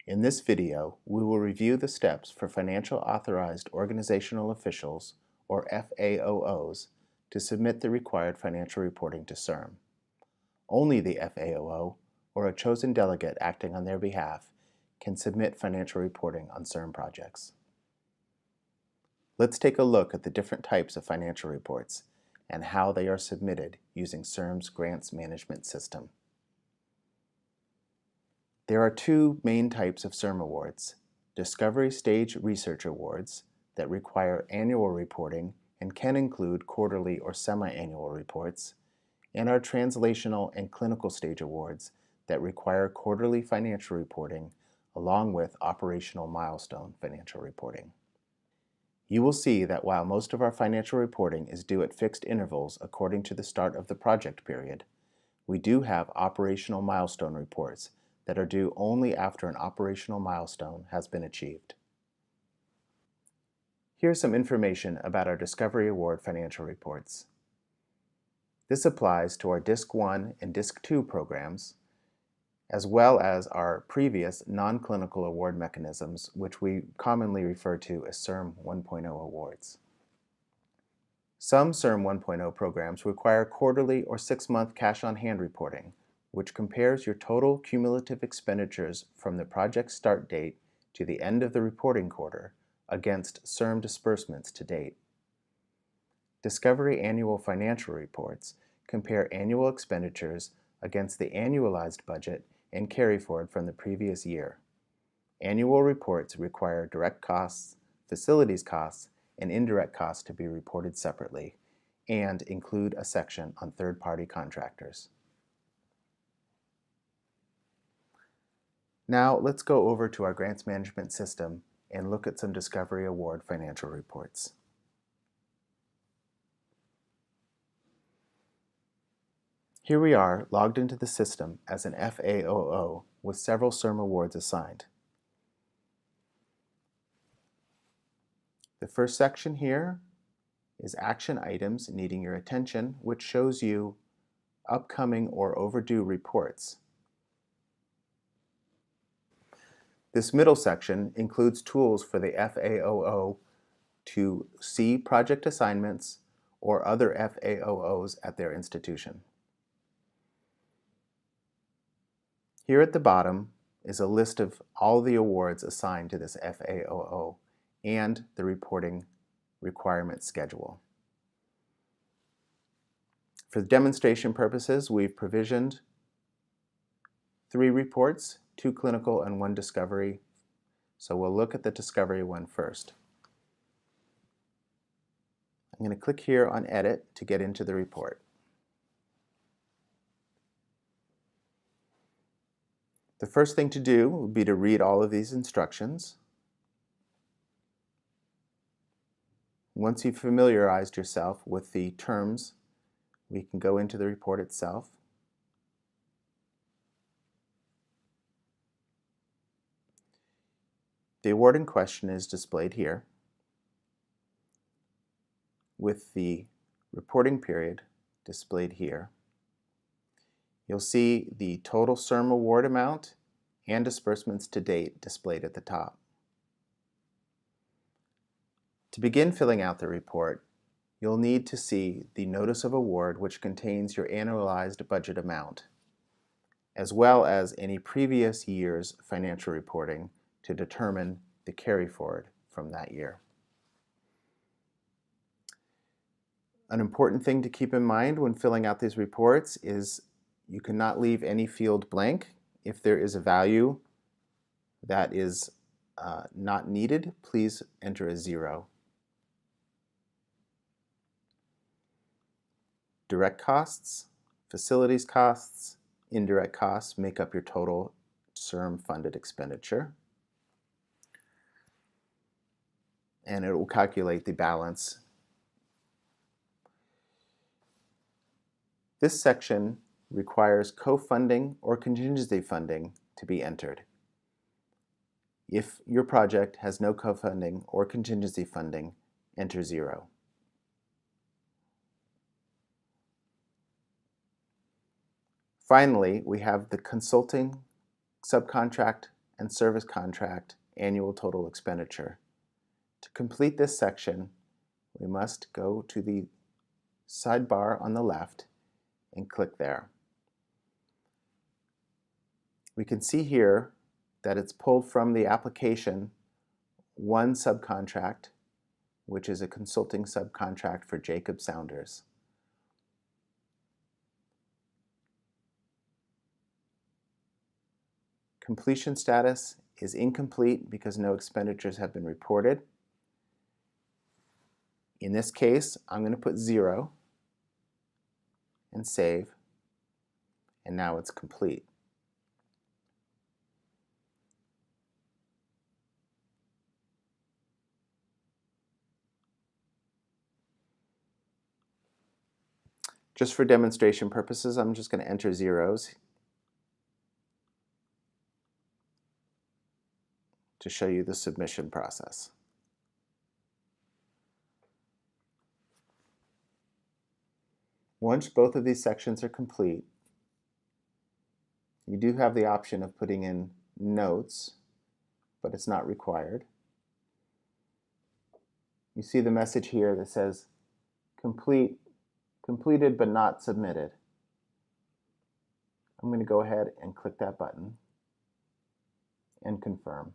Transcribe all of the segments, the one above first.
In this video, we will review the steps for Financial Authorized Organizational Officials, or FAOOs, to submit the required financial reporting to CIRM. Only the FAOO, or a chosen delegate acting on their behalf, can submit financial reporting on CIRM projects. Let's take a look at the different types of financial reports and how they are submitted using CIRM's grants management system. There are two main types of CIRM awards: Discovery Stage Research Awards that require annual reporting and can include quarterly or semi-annual reports, and our Translational and Clinical Stage Awards that require quarterly financial reporting along with operational milestone financial reporting. You will see that while most of our financial reporting is due at fixed intervals according to the start of the project period, we do have operational milestone reports that are due only after an operational milestone has been achieved. Here's some information about our Discovery Award financial reports. This applies to our DISC 1 and DISC 2 programs, as well as our previous non-clinical award mechanisms, which we commonly refer to as CIRM 1.0 awards. Some CIRM 1.0 programs require quarterly or 6-month cash-on-hand reporting, which compares your total cumulative expenditures from the project start date to the end of the reporting quarter against CIRM disbursements to date. Discovery Annual Financial Reports compare annual expenditures against the annualized budget and carry forward from the previous year. Annual reports require direct costs, facilities costs, and indirect costs to be reported separately, and include a section on third-party contractors. Now let's go over to our grants management system and look at some Discovery Award financial reports. Here we are logged into the system as an FAOO with several CIRM awards assigned. The first section here is action items needing your attention, which shows you upcoming or overdue reports. This middle section includes tools for the FAOO to see project assignments or other FAOOs at their institution. Here at the bottom is a list of all the awards assigned to this FAOO and the reporting requirement schedule. For demonstration purposes, we've provisioned 3 reports, 2 clinical and 1 discovery. So we'll look at the discovery one first. I'm going to click here on Edit to get into the report. The first thing to do would be to read all of these instructions. Once you've familiarized yourself with the terms, we can go into the report itself. The award in question is displayed here, with the reporting period displayed here. You'll see the total CIRM award amount and disbursements to date displayed at the top. To begin filling out the report, you'll need to see the Notice of Award, which contains your annualized budget amount, as well as any previous year's financial reporting to determine the carry forward from that year. An important thing to keep in mind when filling out these reports is you cannot leave any field blank. If there is a value that is not needed, please enter a 0. Direct costs, facilities costs, indirect costs make up your total CIRM funded expenditure. And it will calculate the balance. This section requires co-funding or contingency funding to be entered. If your project has no co-funding or contingency funding, enter 0. Finally, we have the consulting, subcontract, and service contract annual total expenditure. To complete this section, we must go to the sidebar on the left and click there. We can see here that it's pulled from the application one subcontract, which is a consulting subcontract for Jacob Sounders. Completion status is incomplete because no expenditures have been reported. In this case, I'm going to put 0 and save, and now it's complete. Just for demonstration purposes, I'm just going to enter zeros to show you the submission process. Once both of these sections are complete, you do have the option of putting in notes, but it's not required. You see the message here that says completed but not submitted. I'm going to go ahead and click that button and confirm.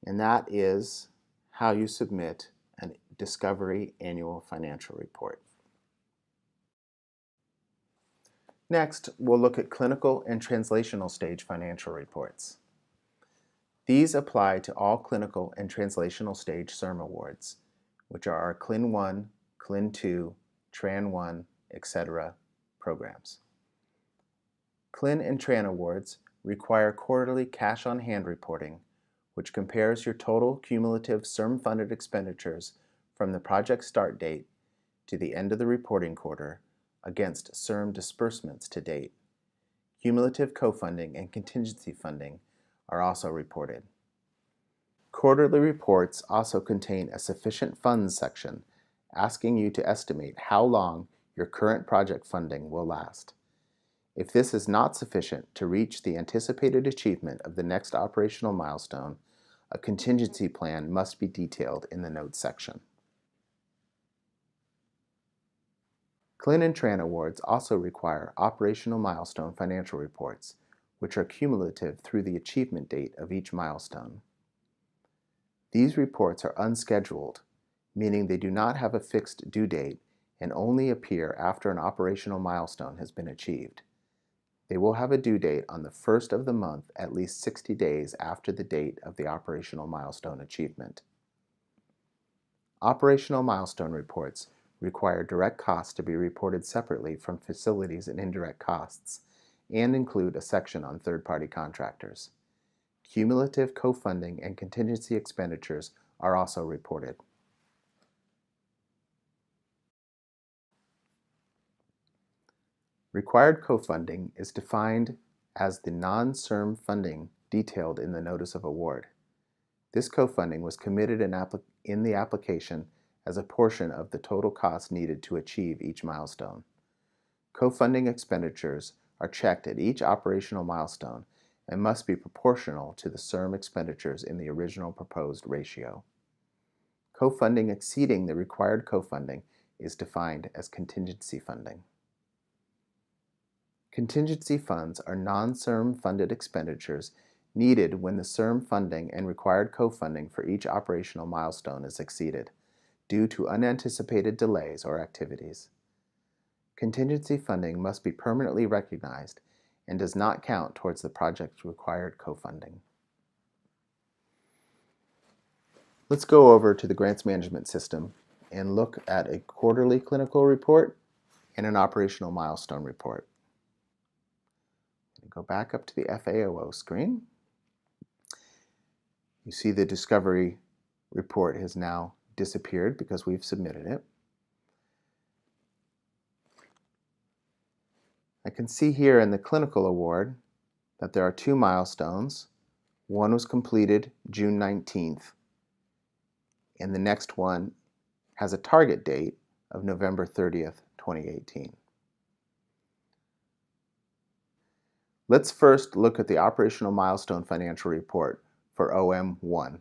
And that is how you submit a Discovery Annual Financial Report. Next, we'll look at clinical and translational stage financial reports. These apply to all clinical and translational stage CIRM awards, which are our CLIN 1, CLIN 2, TRAN 1, etc. programs. CLIN and TRAN awards require quarterly cash-on-hand reporting, which compares your total cumulative CIRM-funded expenditures from the project start date to the end of the reporting quarter against CIRM disbursements to date. Cumulative co-funding and contingency funding are also reported. Quarterly reports also contain a sufficient funds section asking you to estimate how long your current project funding will last. If this is not sufficient to reach the anticipated achievement of the next operational milestone, a contingency plan must be detailed in the notes section. CLIN and TRAN awards also require operational milestone financial reports, which are cumulative through the achievement date of each milestone. These reports are unscheduled, meaning they do not have a fixed due date and only appear after an operational milestone has been achieved. They will have a due date on the first of the month at least 60 days after the date of the operational milestone achievement. Operational milestone reports require direct costs to be reported separately from facilities and indirect costs and include a section on third-party contractors. Cumulative co-funding and contingency expenditures are also reported. Required co-funding is defined as the non-CIRM funding detailed in the Notice of Award. This co-funding was committed in the application as a portion of the total cost needed to achieve each milestone. Co-funding expenditures are checked at each operational milestone and must be proportional to the CIRM expenditures in the original proposed ratio. Co-funding exceeding the required co-funding is defined as contingency funding. Contingency funds are non-CIRM funded expenditures needed when the CIRM funding and required co-funding for each operational milestone is exceeded, due to unanticipated delays or activities. Contingency funding must be permanently recognized and does not count towards the project's required co-funding. Let's go over to the grants management system and look at a quarterly clinical report and an operational milestone report. Go back up to the FAOO screen. You see the discovery report has now disappeared because we've submitted it. I can see here in the clinical award that there are 2 milestones. One was completed June 19th, and the next one has a target date of November 30th, 2018. Let's first look at the operational milestone financial report for OM1.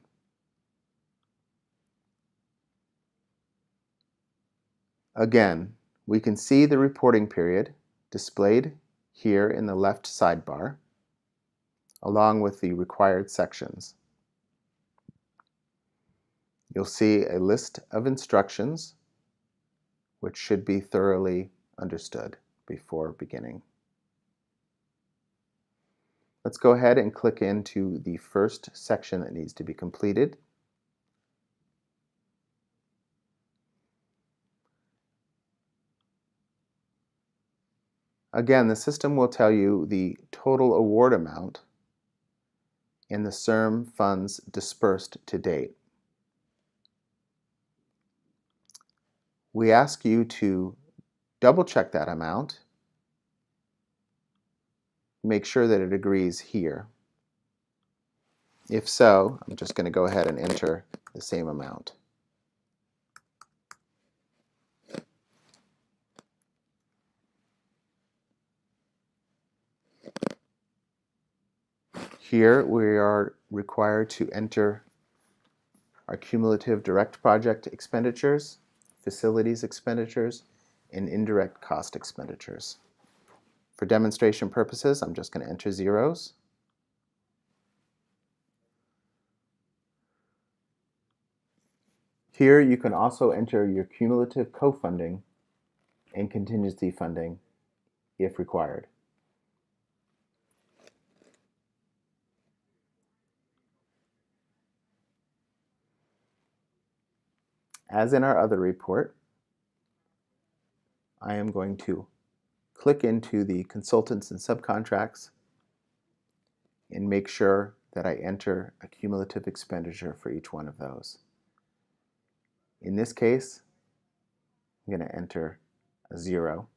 Again, we can see the reporting period displayed here in the left sidebar, along with the required sections. You'll see a list of instructions which should be thoroughly understood before beginning. Let's go ahead and click into the first section that needs to be completed. Again, the system will tell you the total award amount and the CIRM funds dispersed to date. We ask you to double check that amount, make sure that it agrees here. If so, I'm just going to go ahead and enter the same amount. Here we are required to enter our cumulative direct project expenditures, facilities expenditures, and indirect cost expenditures. For demonstration purposes, I'm just going to enter zeros. Here you can also enter your cumulative co-funding and contingency funding if required. As in our other report, I am going to click into the consultants and subcontracts and make sure that I enter a cumulative expenditure for each one of those. In this case, I'm going to enter a 0.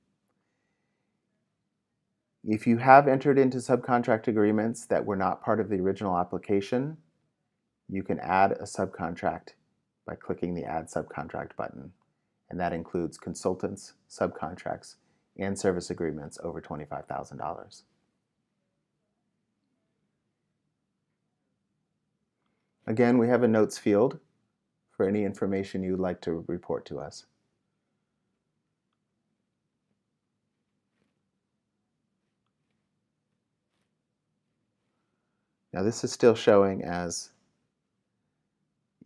If you have entered into subcontract agreements that were not part of the original application, you can add a subcontract by clicking the Add Subcontract button, and that includes consultants, subcontracts, and service agreements over $25,000. Again, we have a notes field for any information you'd like to report to us. Now this is still showing as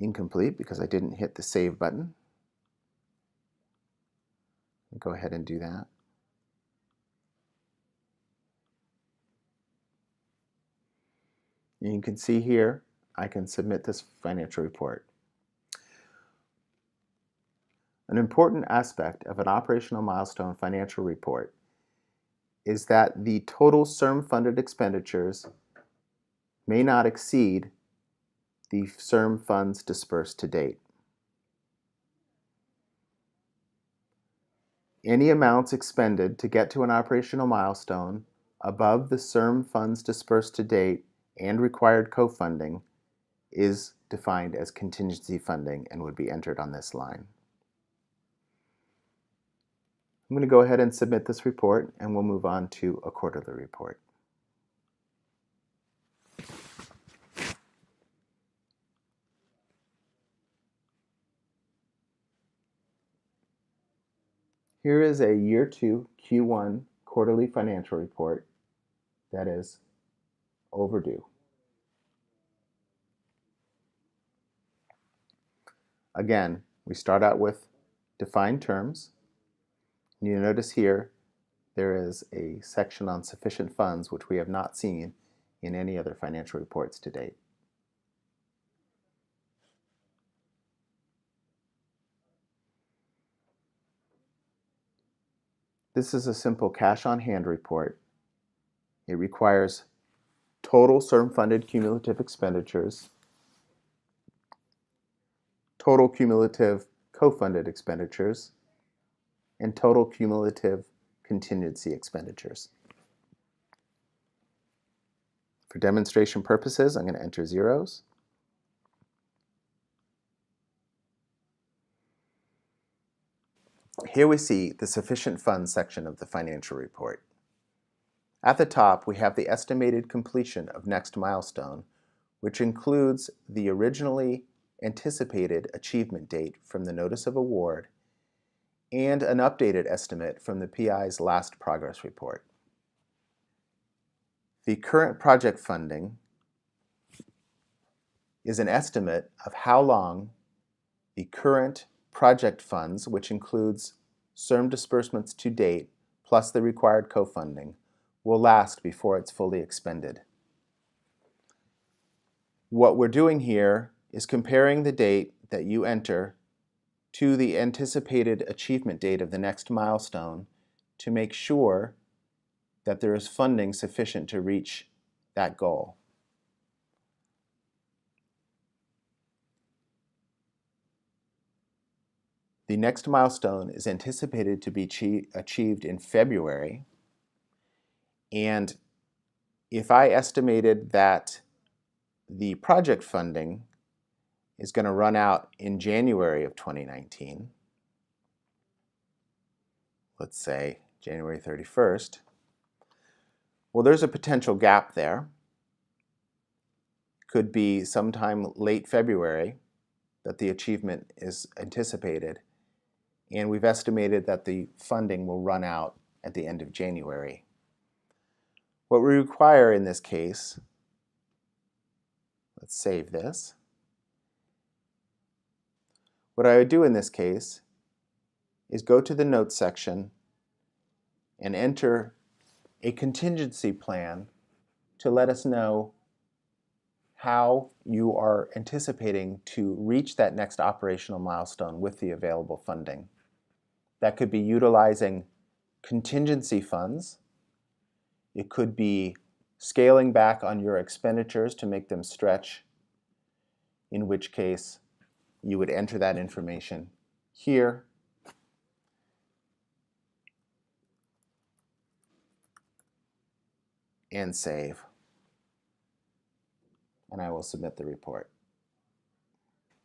incomplete because I didn't hit the Save button. I'll go ahead and do that. And you can see here, I can submit this financial report. An important aspect of an operational milestone financial report is that the total CIRM-funded expenditures may not exceed the CIRM funds dispersed to date. Any amounts expended to get to an operational milestone above the CIRM funds dispersed to date and required co-funding is defined as contingency funding and would be entered on this line. I'm going to go ahead and submit this report, and we'll move on to a quarterly report. Here is a Year 2 Q1 quarterly financial report that is overdue. Again, we start out with defined terms. You notice here there is a section on sufficient funds, which we have not seen in any other financial reports to date. This is a simple cash on hand report. It requires total CIRM-funded cumulative expenditures, total cumulative co-funded expenditures, and total cumulative contingency expenditures. For demonstration purposes, I'm going to enter zeros. Here we see the sufficient funds section of the financial report. At the top, we have the estimated completion of next milestone, which includes the originally anticipated achievement date from the Notice of Award and an updated estimate from the PI's last progress report. The current project funding is an estimate of how long the current project funds, which includes CIRM disbursements to date plus the required co-funding, will last before it's fully expended. What we're doing here is comparing the date that you enter to the anticipated achievement date of the next milestone to make sure that there is funding sufficient to reach that goal. The next milestone is anticipated to be achieved in February, and if I estimated that the project funding is going to run out in January of 2019, let's say January 31st, well, there's a potential gap there. Could be sometime late February that the achievement is anticipated, and we've estimated that the funding will run out at the end of January. What we require in this case, let's save this. What I would do in this case is go to the notes section and enter a contingency plan to let us know how you are anticipating to reach that next operational milestone with the available funding. That could be utilizing contingency funds. It could be scaling back on your expenditures to make them stretch, in which case you would enter that information here and save. And I will submit the report.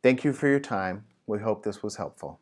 Thank you for your time. We hope this was helpful.